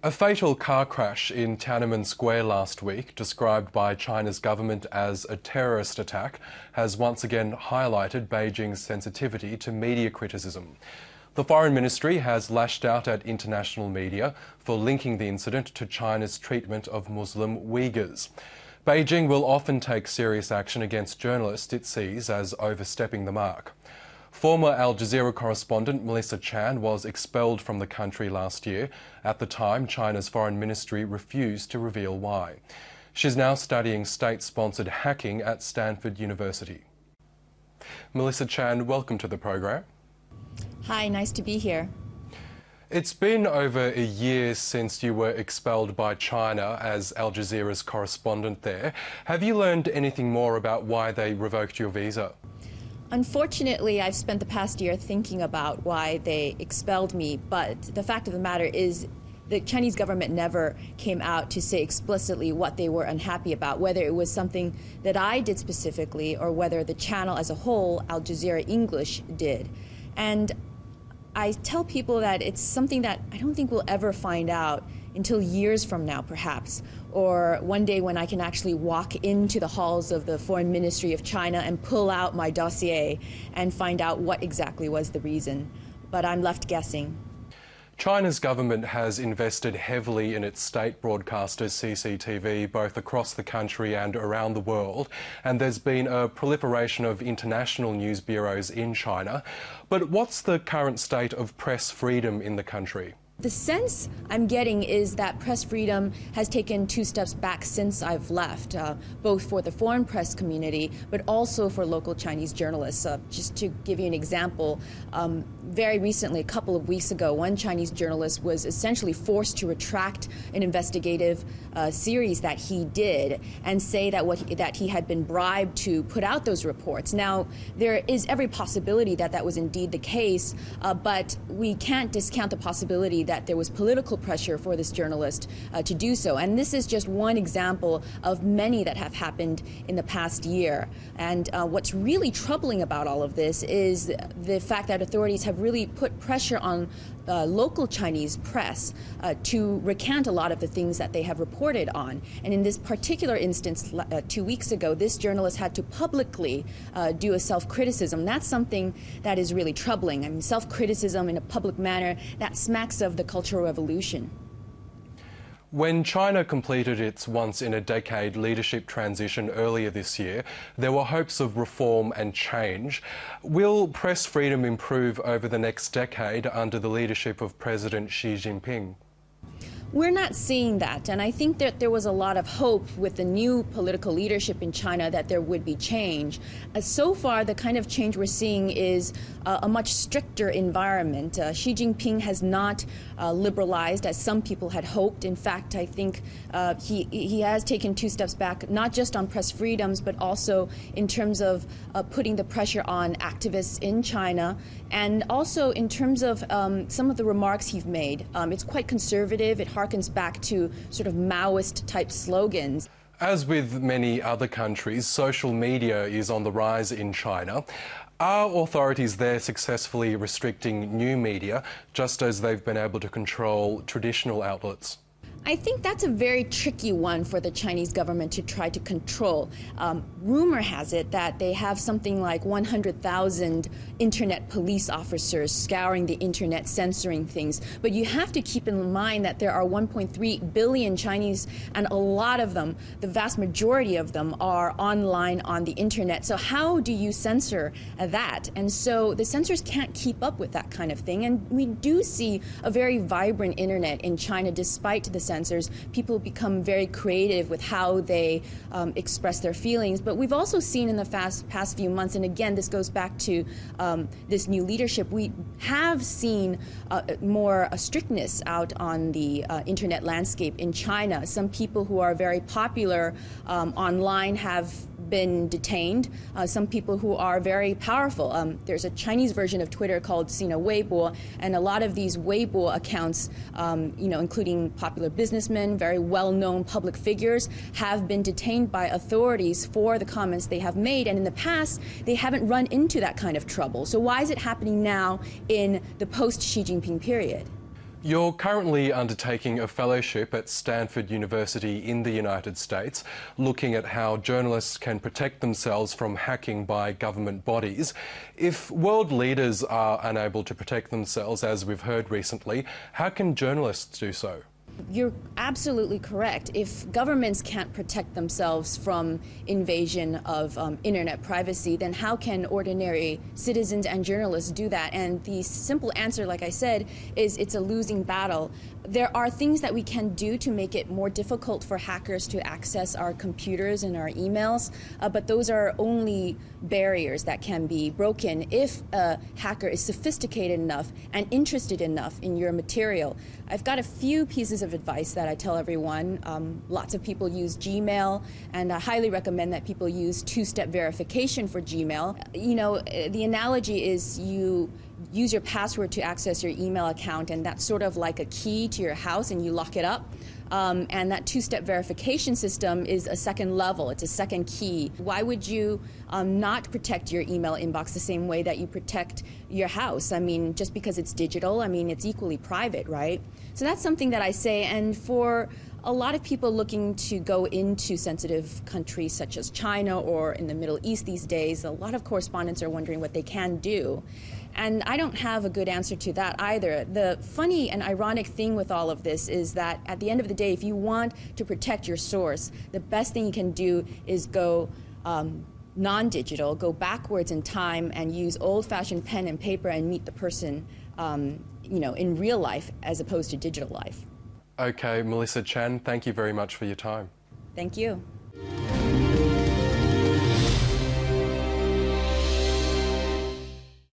A fatal car crash in Tiananmen Square last week, described by China's government as a terrorist attack, has once again highlighted Beijing's sensitivity to media criticism. The Foreign Ministry has lashed out at international media for linking the incident to China's treatment of Muslim Uighurs. Beijing will often take serious action against journalists it sees as overstepping the mark. Former Al Jazeera correspondent Melissa Chan was expelled from the country last year. At the time, China's foreign ministry refused to reveal why. She's now studying state-sponsored hacking at Stanford University. Melissa Chan, welcome to the program. Hi, nice to be here. It's been over a year since you were expelled by China as Al Jazeera's correspondent there. Have you learned anything more about why they revoked your visa? Unfortunately, I've spent the past year thinking about why they expelled me, but the fact of the matter is the Chinese government never came out to say explicitly what they were unhappy about, whether it was something that I did specifically or whether the channel as a whole, Al Jazeera English, did. And I tell people that it's something that I don't think we'll ever find out until years from now, perhaps, or one day when I can actually walk into the halls of the Foreign Ministry of China and pull out my dossier and find out what exactly was the reason. But I'm left guessing. China's government has invested heavily in its state broadcasters, CCTV, both across the country and around the world, and there's been a proliferation of international news bureaus in China. But what's the current state of press freedom in the country? The sense I'm getting is that press freedom has taken two steps back since I've left, both for the foreign press community, but also for local Chinese journalists. Just to give you an example, very recently, a couple of weeks ago, one Chinese journalist was essentially forced to retract an investigative series that he did and say that he had been bribed to put out those reports. Now, there is every possibility that that was indeed the case, but we can't discount the possibility that there was political pressure for this journalist to do so. And this is just one example of many that have happened in the past year. And what's really troubling about all of this is the fact that authorities have really put pressure on local Chinese press to recant a lot of the things that they have reported on. And in this particular instance, 2 weeks ago, this journalist had to publicly do a self-criticism. That's something that is really troubling. I mean, self-criticism in a public manner, that smacks of the Cultural Revolution. When China completed its once-in-a-decade leadership transition earlier this year, there were hopes of reform and change. Will press freedom improve over the next decade under the leadership of President Xi Jinping? We're not seeing that, and I think that there was a lot of hope with the new political leadership in China that there would be change. So far, the kind of change we're seeing is a much stricter environment. Xi Jinping has not liberalized as some people had hoped. In fact, I think he has taken two steps back, not just on press freedoms, but also in terms of putting the pressure on activists in China, and also in terms of some of the remarks he's made. It's quite conservative. It harkens back to sort of Maoist-type slogans. As with many other countries, social media is on the rise in China. Are authorities there successfully restricting new media, just as they've been able to control traditional outlets? I think that's a very tricky one for the Chinese government to try to control. Rumor has it that they have something like 100,000 internet police officers scouring the internet, censoring things. But you have to keep in mind that there are 1.3 billion Chinese, and a lot of them, the vast majority of them, are online on the internet. So how do you censor that? And so the censors can't keep up with that kind of thing. And we do see a very vibrant internet in China despite the censors. People become very creative with how they express their feelings. But we've also seen in the past few months, and again, this goes back to this new leadership, we have seen more strictness out on the internet landscape in China. Some people who are very popular online have been detained. Some people who are very powerful. There's a Chinese version of Twitter called Sina Weibo, and a lot of these Weibo accounts, including popular businessmen, very well-known public figures, have been detained by authorities for the comments they have made. And in the past, they haven't run into that kind of trouble. So why is it happening now in the post-Xi Jinping period? You're currently undertaking a fellowship at Stanford University in the United States, looking at how journalists can protect themselves from hacking by government bodies. If world leaders are unable to protect themselves, as we've heard recently, how can journalists do so? You're absolutely correct. If governments can't protect themselves from invasion of internet privacy, then how can ordinary citizens and journalists do that? And the simple answer, like I said, is it's a losing battle. There are things that we can do to make it more difficult for hackers to access our computers and our emails, but those are only barriers that can be broken if a hacker is sophisticated enough and interested enough in your material. I've got a few pieces of advice that I tell everyone. Lots of people use Gmail, and I highly recommend that people use two-step verification for Gmail. You know, the analogy is you use your password to access your email account, and that's sort of like a key to your house, and you lock it up. And that two-step verification system is a second level. It's a second key. Why would you not protect your email inbox the same way that you protect your house? I mean, just because it's digital, I mean, it's equally private, right? So that's something that I say. And for a lot of people looking to go into sensitive countries such as China or in the Middle East these days, a lot of correspondents are wondering what they can do. And I don't have a good answer to that either. The funny and ironic thing with all of this is that at the end of the day, if you want to protect your source, the best thing you can do is go non-digital, go backwards in time and use old-fashioned pen and paper and meet the person you know, in real life as opposed to digital life. Okay, Melissa Chan, thank you very much for your time. Thank you.